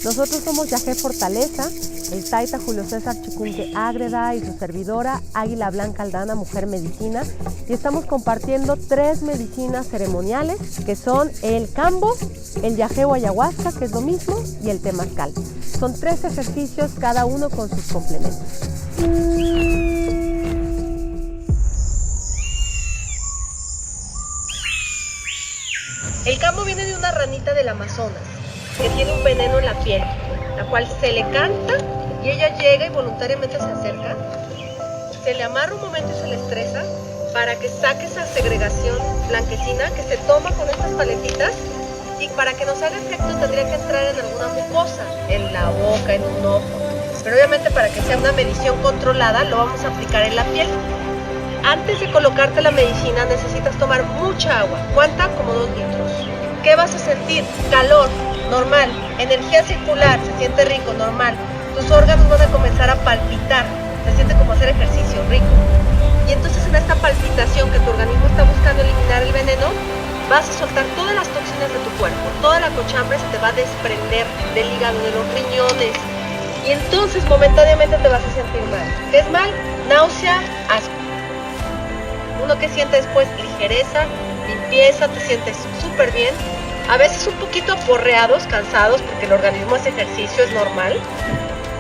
Nosotros somos Yajé Fortaleza, el Taita Julio César Chikunque Ágreda y su servidora Águila Blanca Aldana, Mujer Medicina, y estamos compartiendo 3 medicinas ceremoniales que son el cambo, el Yajé o ayahuasca, que es lo mismo, y el temazcal. Son 3 ejercicios, cada uno con sus complementos. El cambo viene de una ranita del Amazonas que tiene un veneno en la piel, la cual se le canta y ella llega y voluntariamente se acerca, se le amarra un momento y se le estresa para que saque esa segregación blanquecina que se toma con estas paletitas, y para que nos haga efecto tendría que entrar en alguna mucosa, en la boca, en un ojo, pero obviamente para que sea una medición controlada lo vamos a aplicar en la piel. Antes de colocarte la medicina necesitas tomar mucha agua. ¿Cuánta? Como 2 litros. ¿Qué vas a sentir? Calor, normal. Energía circular, se siente rico, normal. Tus órganos van a comenzar a palpitar. Se siente como hacer ejercicio, rico. Y entonces en esta palpitación que tu organismo está buscando eliminar el veneno, vas a soltar todas las toxinas de tu cuerpo. Toda la cochambre se te va a desprender del hígado, de los riñones. Y entonces momentáneamente te vas a sentir mal. ¿Qué es mal? Náusea, asco. Uno que siente después ligereza, limpieza, te sientes súper bien, a veces un poquito aporreados, cansados, porque el organismo hace ejercicio, es normal,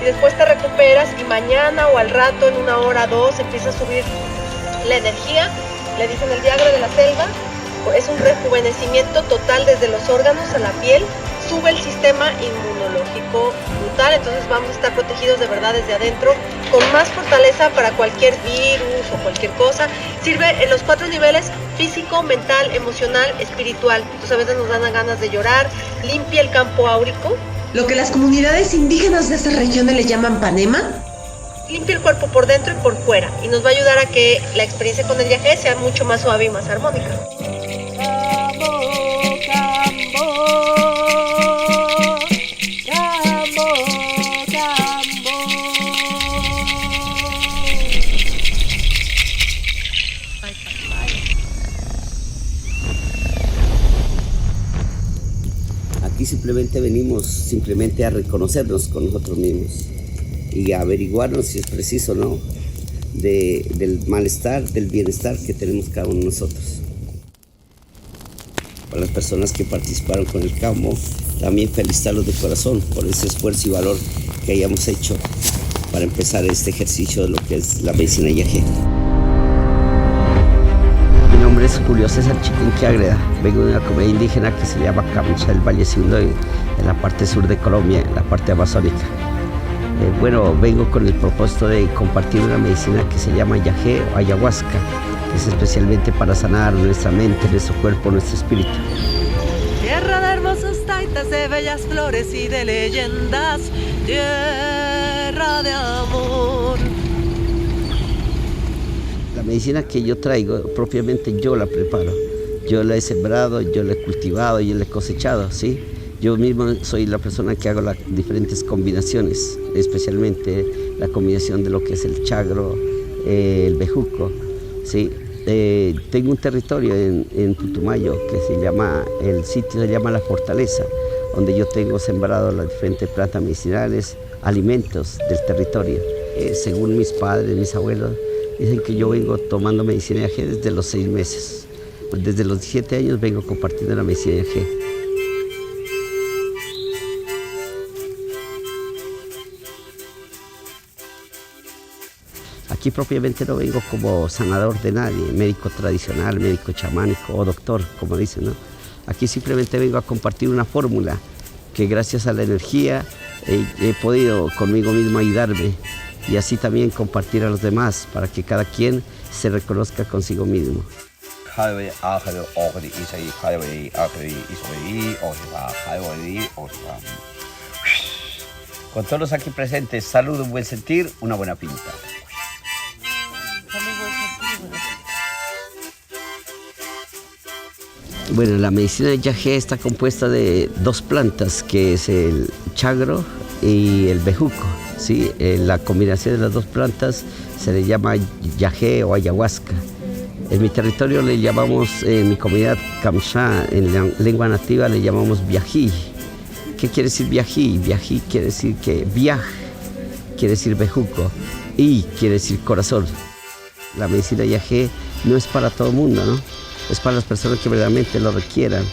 y después te recuperas y mañana o al rato, en 1 hora, 2, empieza a subir la energía, le dicen el Viagra de la selva, es un rejuvenecimiento total desde los órganos a la piel, sube el sistema inmunológico brutal, entonces vamos a estar protegidos de verdad desde adentro, con más fortaleza para cualquier virus o cualquier cosa. Sirve en los 4 niveles: físico, mental, emocional, espiritual. Entonces a veces nos dan ganas de llorar, limpia el campo áurico. Lo que las comunidades indígenas de estas regiones le llaman panema. Limpia el cuerpo por dentro y por fuera, y nos va a ayudar a que la experiencia con el viaje sea mucho más suave y más armónica. Aquí simplemente venimos a reconocernos con nosotros mismos y a averiguarnos si es preciso o no del malestar, del bienestar que tenemos cada uno de nosotros. Para las personas que participaron con el campo, también felicitarlos de corazón por ese esfuerzo y valor que hayamos hecho para empezar este ejercicio de lo que es la medicina Yajé. Mi nombre es Julio César Chikunque Ágreda, vengo de una comunidad indígena que se llama Camucha del Valle Siundo, en la parte sur de Colombia, en la parte amazónica. Vengo con el propósito de compartir una medicina que se llama Yajé o ayahuasca, que es especialmente para sanar nuestra mente, nuestro cuerpo, nuestro espíritu. Tierra de hermosos taitas, de bellas flores y de leyendas, tierra de amor. La medicina que yo traigo, propiamente yo la preparo. Yo la he sembrado, yo la he cultivado, yo la he cosechado, ¿sí? Yo mismo soy la persona que hago las diferentes combinaciones, especialmente la combinación de lo que es el chagro, el bejuco, ¿sí? Tengo un territorio en Putumayo que el sitio se llama La Fortaleza, donde yo tengo sembrado las diferentes plantas medicinales, alimentos del territorio. Según mis padres, mis abuelos, dicen que yo vengo tomando medicina Yajé desde los 6 meses. Desde los 17 años vengo compartiendo la medicina Yajé. Aquí propiamente no vengo como sanador de nadie, médico tradicional, médico chamánico o doctor, como dicen, ¿no? Aquí simplemente vengo a compartir una fórmula que gracias a la energía he podido conmigo mismo ayudarme y así también compartir a los demás para que cada quien se reconozca consigo mismo. Con todos los aquí presentes, salud, un buen sentir, una buena pinta. Bueno, la medicina de yagé está compuesta de dos plantas, que es el chagro y el bejuco, ¿sí? La combinación de las dos plantas se le llama yagé o ayahuasca. En mi territorio le llamamos, en mi comunidad Kamsha, en la lengua nativa le llamamos viají. ¿Qué quiere decir viají? Viají quiere decir que viaj, quiere decir bejuco, y quiere decir corazón. La medicina yagé no es para todo el mundo, ¿no? Es para las personas que verdaderamente lo requieran.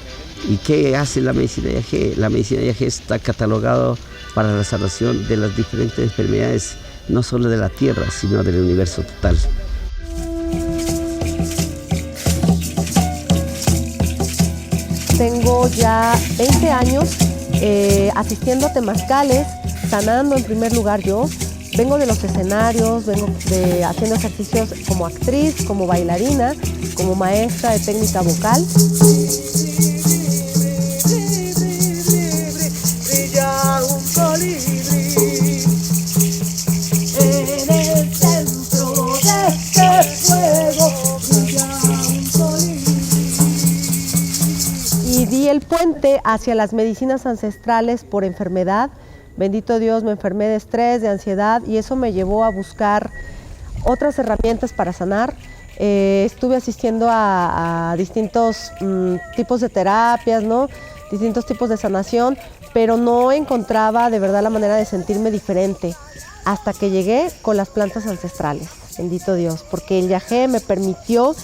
¿Y qué hace la medicina yagé? La medicina yagé está catalogado para la sanación de las diferentes enfermedades, no solo de la tierra, sino del universo total. Tengo ya 20 años asistiendo a temazcales, sanando en primer lugar yo. Vengo de los escenarios, haciendo ejercicios como actriz, como bailarina, como maestra de técnica vocal. Y di el puente hacia las medicinas ancestrales por enfermedad. Bendito Dios, me enfermé de estrés, de ansiedad, y eso me llevó a buscar otras herramientas para sanar. Estuve asistiendo a distintos tipos de terapias, ¿no? Distintos tipos de sanación, pero no encontraba de verdad la manera de sentirme diferente hasta que llegué con las plantas ancestrales. Bendito Dios, porque el yagé me permitió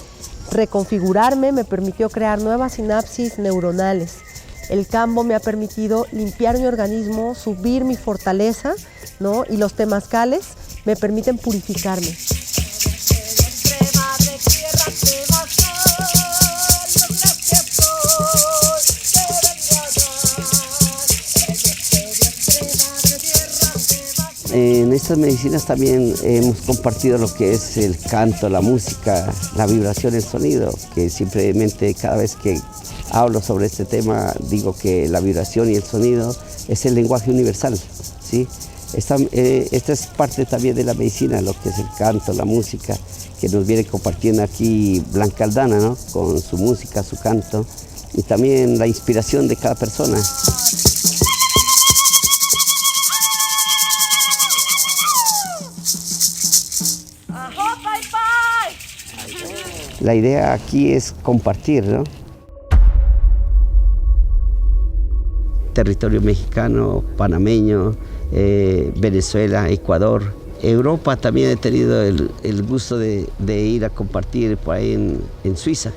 reconfigurarme, me permitió crear nuevas sinapsis neuronales. El cambo me ha permitido limpiar mi organismo, subir mi fortaleza, ¿no? Y los temazcales me permiten purificarme. En estas medicinas también hemos compartido lo que es el canto, la música, la vibración, el sonido, que simplemente cada vez que hablo sobre este tema digo que la vibración y el sonido es el lenguaje universal, ¿sí? Esta es parte también de la medicina, lo que es el canto, la música, que nos viene compartiendo aquí Blanca Aldana, ¿no? Con su música, su canto, y también la inspiración de cada persona. La idea aquí es compartir, ¿no? Territorio mexicano, panameño, Venezuela, Ecuador. Europa también he tenido el gusto de ir a compartir por ahí en Suiza.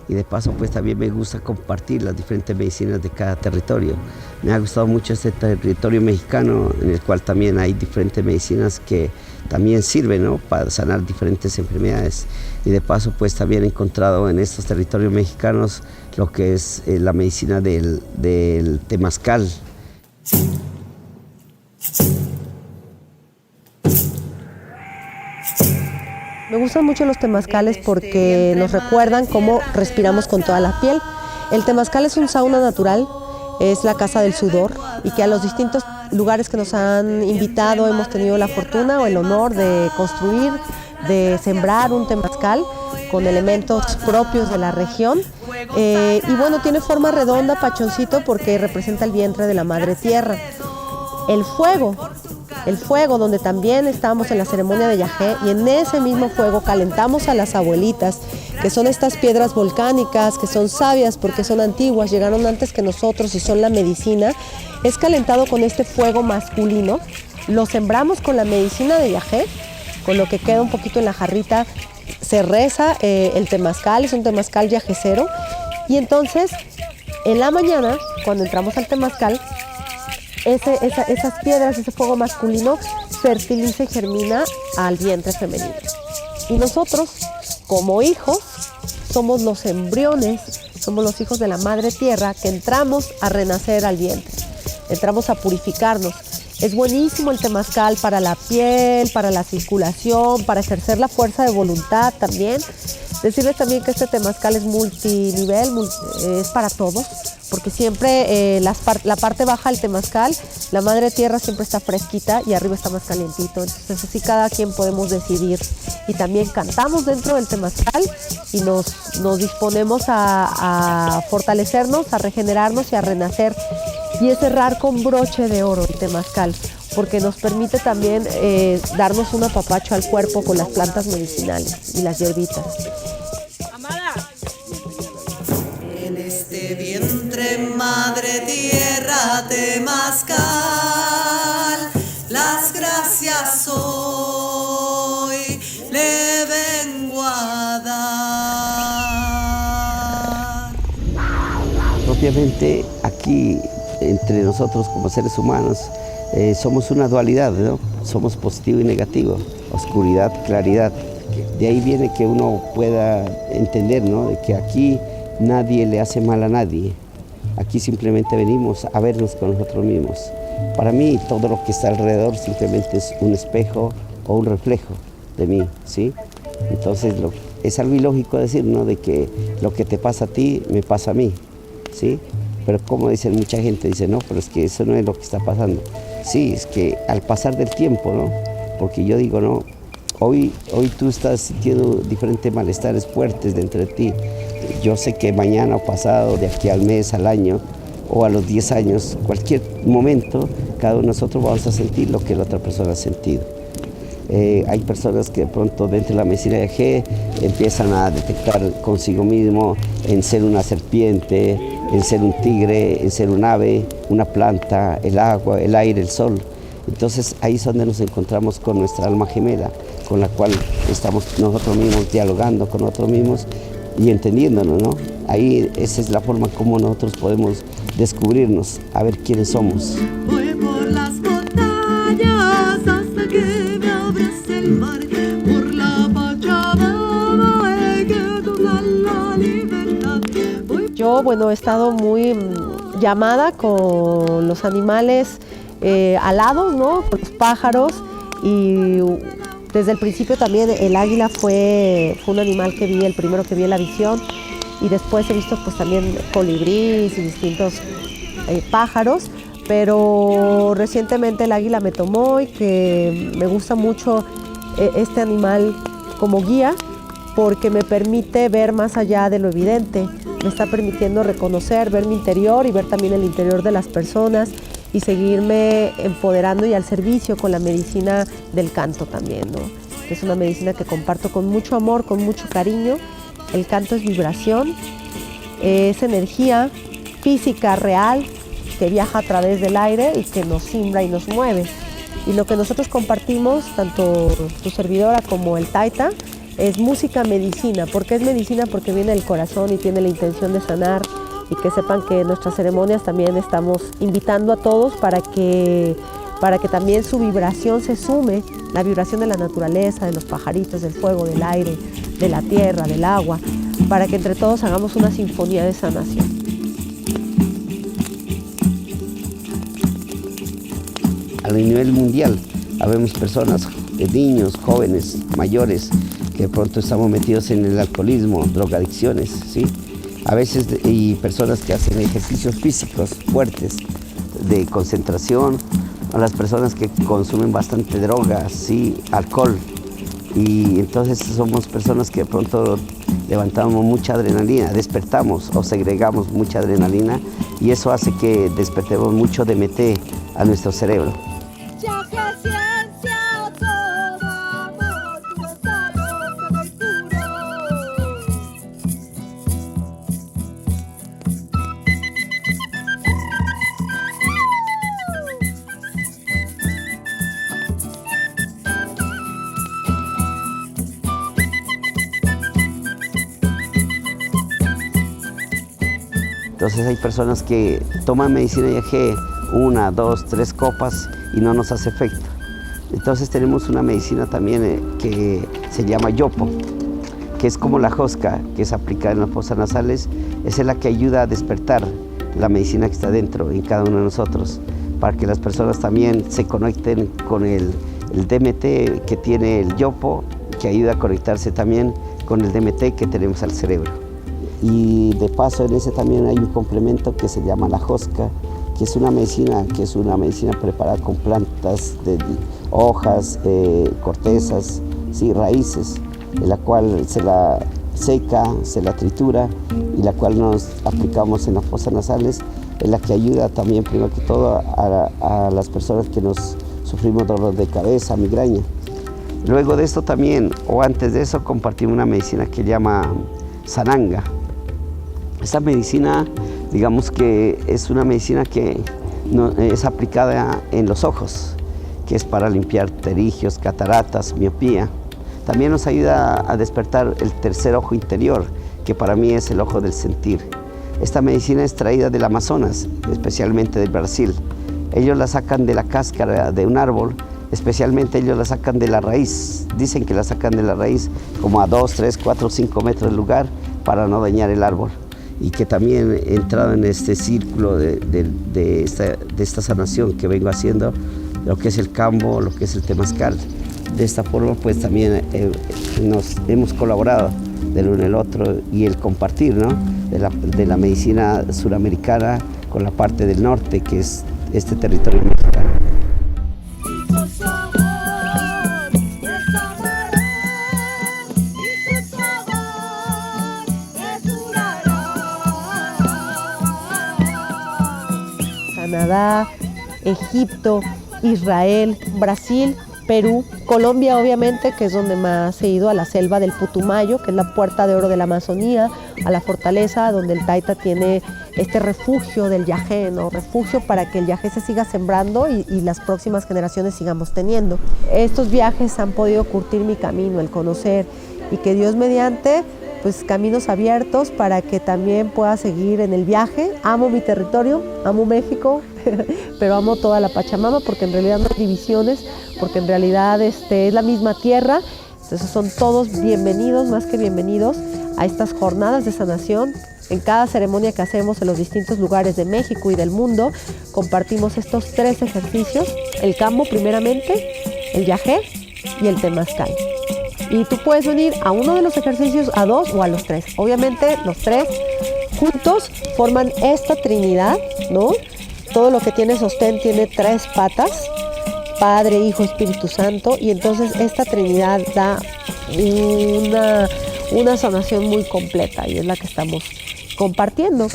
Y de paso pues también me gusta compartir las diferentes medicinas de cada territorio. Me ha gustado mucho este territorio mexicano, en el cual también hay diferentes medicinas que también sirven, ¿no? Para sanar diferentes enfermedades. Y de paso pues también he encontrado en estos territorios mexicanos lo que es la medicina del temazcal. Me gustan mucho los temazcales porque nos recuerdan cómo respiramos con toda la piel. El temazcal es un sauna natural, es la casa del sudor, y que a los distintos lugares que nos han invitado hemos tenido la fortuna o el honor de construir, de sembrar un temazcal con elementos propios de la región. Y bueno, tiene forma redonda, pachoncito, porque representa el vientre de la madre tierra. El fuego donde también estábamos en la ceremonia de yagé, y en ese mismo fuego calentamos a las abuelitas, que son estas piedras volcánicas, que son sabias porque son antiguas, llegaron antes que nosotros y son la medicina. Es calentado con este fuego masculino, lo sembramos con la medicina de yagé, con lo que queda un poquito en la jarrita, se reza el temazcal, es un temazcal yagecero, y entonces en la mañana, cuando entramos al temazcal, esas piedras, ese fuego masculino fertiliza y germina al vientre femenino. Y nosotros, como hijos, somos los embriones, somos los hijos de la madre tierra que entramos a renacer al vientre, entramos a purificarnos. Es buenísimo el temazcal para la piel, para la circulación, para ejercer la fuerza de voluntad también. Decirles también que este temazcal es multinivel, es para todos, porque siempre la parte baja del temazcal, la madre tierra siempre está fresquita y arriba está más calientito. Entonces así cada quien podemos decidir. Y también cantamos dentro del temazcal y nos disponemos a fortalecernos, a regenerarnos y a renacer. Y es cerrar con broche de oro el temazcal, porque nos permite también darnos un apapacho al cuerpo con las plantas medicinales y las hierbitas. En este vientre, madre tierra, temazcal, las gracias hoy le vengo a dar. Propiamente aquí, entre nosotros como seres humanos, somos una dualidad, ¿no? Somos positivo y negativo, oscuridad, claridad. De ahí viene que uno pueda entender, ¿no? De que aquí nadie le hace mal a nadie. Aquí simplemente venimos a vernos con nosotros mismos. Para mí todo lo que está alrededor simplemente es un espejo o un reflejo de mí, ¿sí? Entonces es algo ilógico decir, ¿no? De que lo que te pasa a ti me pasa a mí, ¿sí? Pero como dicen mucha gente, dice, no, pero es que eso no es lo que está pasando. Sí, es que al pasar del tiempo, ¿no? Porque yo digo, no, hoy tú estás sintiendo diferentes malestares fuertes dentro de ti. Yo sé que mañana o pasado, de aquí al mes, al año o a los 10 años, cualquier momento, cada uno de nosotros vamos a sentir lo que la otra persona ha sentido. Hay personas que de pronto dentro de la medicina de G empiezan a detectar consigo mismo en ser una serpiente, en ser un tigre, en ser un ave, una planta, el agua, el aire, el sol. Entonces ahí es donde nos encontramos con nuestra alma gemela, con la cual estamos nosotros mismos dialogando con nosotros mismos y entendiéndonos, ¿no? Ahí esa es la forma como nosotros podemos descubrirnos, a ver quiénes somos. Voy por las montañas hasta que me abrace el mar, por la Pachamama que toda la libertad. Yo, bueno, he estado muy llamada con los animales alados, ¿no? Con los pájaros, y desde el principio también el águila fue un animal que vi, el primero que vi en la visión, y después he visto pues también colibríes y distintos pájaros, pero recientemente el águila me tomó y que me gusta mucho este animal como guía, porque me permite ver más allá de lo evidente, me está permitiendo reconocer, ver mi interior y ver también el interior de las personas y seguirme empoderando y al servicio con la medicina del canto también, ¿no? Que es una medicina que comparto con mucho amor, con mucho cariño. El canto es vibración, es energía física real que viaja a través del aire y que nos simbra y nos mueve. Y lo que nosotros compartimos, tanto tu servidora como el Taita, es música medicina. ¿Por qué es medicina? Porque viene del corazón y tiene la intención de sanar, y que sepan que en nuestras ceremonias también estamos invitando a todos para que también su vibración se sume, la vibración de la naturaleza, de los pajaritos, del fuego, del aire, de la tierra, del agua, para que entre todos hagamos una sinfonía de sanación. A nivel mundial, habemos personas, niños, jóvenes, mayores, que de pronto estamos metidos en el alcoholismo, drogadicciones, ¿sí? A veces, y personas que hacen ejercicios físicos fuertes, de concentración, a las personas que consumen bastante drogas, ¿sí? Alcohol. Y entonces somos personas que de pronto levantamos mucha adrenalina, despertamos o segregamos mucha adrenalina, y eso hace que despertemos mucho DMT a nuestro cerebro. Entonces hay personas que toman medicina yagé 1, 2, 3 copas y no nos hace efecto. Entonces tenemos una medicina también que se llama yopo, que es como la josca, que es aplicada en las fosas nasales. Esa es la que ayuda a despertar la medicina que está dentro en cada uno de nosotros, para que las personas también se conecten con el DMT que tiene el yopo, que ayuda a conectarse también con el DMT que tenemos al cerebro. Y de paso en ese también hay un complemento que se llama la josca, que es una medicina preparada con plantas, de hojas, cortezas, sí, raíces, en la cual se la seca, se la tritura y la cual nos aplicamos en las fosas nasales, en la que ayuda también, primero que todo, a las personas que nos sufrimos dolor de cabeza, migraña. Luego de esto también, o antes de eso, compartimos una medicina que se llama sananga. Esta medicina, digamos que es una medicina que es aplicada en los ojos, que es para limpiar pterigios, cataratas, miopía. También nos ayuda a despertar el tercer ojo interior, que para mí es el ojo del sentir. Esta medicina es traída del Amazonas, especialmente del Brasil. Ellos la sacan de la cáscara de un árbol, especialmente ellos la sacan de la raíz. Dicen que la sacan de la raíz como a 2, 3, 4, 5 metros del lugar para no dañar el árbol. Y que también he entrado en este círculo de esta sanación que vengo haciendo, lo que es el cambo, lo que es el temazcal. De esta forma pues también nos hemos colaborado del uno y el otro y el compartir, ¿no? de la medicina suramericana con la parte del norte, que es este territorio mexicano. Canadá, Egipto, Israel, Brasil, Perú, Colombia obviamente, que es donde más he ido, a la selva del Putumayo, que es la puerta de oro de la Amazonía, a la fortaleza donde el Taita tiene este refugio del yagé, ¿no? Refugio para que el yagé se siga sembrando y las próximas generaciones sigamos teniendo. Estos viajes han podido curtir mi camino, el conocer, y que Dios mediante, pues caminos abiertos para que también pueda seguir en el viaje. Amo mi territorio, amo México, pero amo toda la Pachamama, porque en realidad no hay divisiones, porque en realidad es la misma tierra. Entonces son todos bienvenidos, más que bienvenidos, a estas jornadas de sanación. En cada ceremonia que hacemos en los distintos lugares de México y del mundo, compartimos estos 3 ejercicios: el cambo primeramente, el yagé y el temazcal. Y tú puedes venir a uno de los ejercicios, a 2 o a los 3. Obviamente los 3 juntos forman esta trinidad, ¿no? Todo lo que tiene sostén tiene 3 patas: Padre, Hijo, Espíritu Santo. Y entonces esta trinidad da una sanación muy completa, y es la que estamos compartiendo.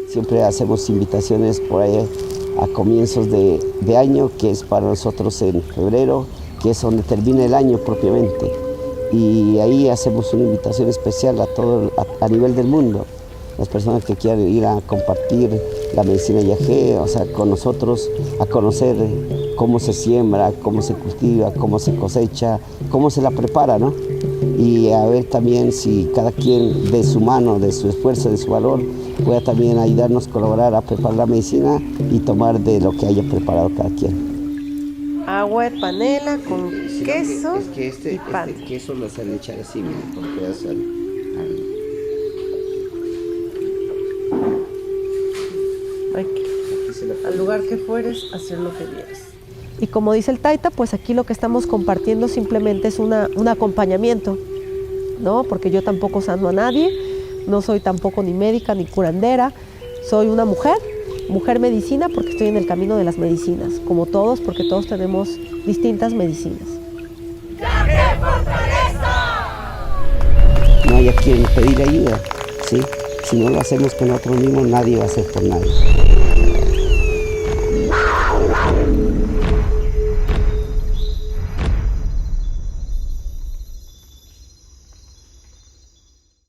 Siempre hacemos invitaciones por ahí a comienzos de año, que es para nosotros en febrero, que es donde termina el año propiamente. Y ahí hacemos una invitación especial a nivel del mundo. Las personas que quieran ir a compartir la medicina yagé, o sea, con nosotros, a conocer cómo se siembra, cómo se cultiva, cómo se cosecha, cómo se la prepara, ¿no? Y a ver también si cada quien de su mano, de su esfuerzo, de su valor, pueda también ayudarnos, colaborar a preparar la medicina y tomar de lo que haya preparado cada quien. Agua de panela con queso y pan. Este queso lo hacen echar así, mira, con pedazos al lugar que fueres, hacer lo que vieres. Y como dice el Taita, pues aquí lo que estamos compartiendo simplemente es un acompañamiento, ¿no? Porque yo tampoco sano a nadie, no soy tampoco ni médica ni curandera, soy una mujer medicina, porque estoy en el camino de las medicinas, como todos, porque todos tenemos distintas medicinas. No hay a quien pedir ayuda, ¿sí? Si no lo hacemos con nosotros mismos, nadie va a hacer por nadie.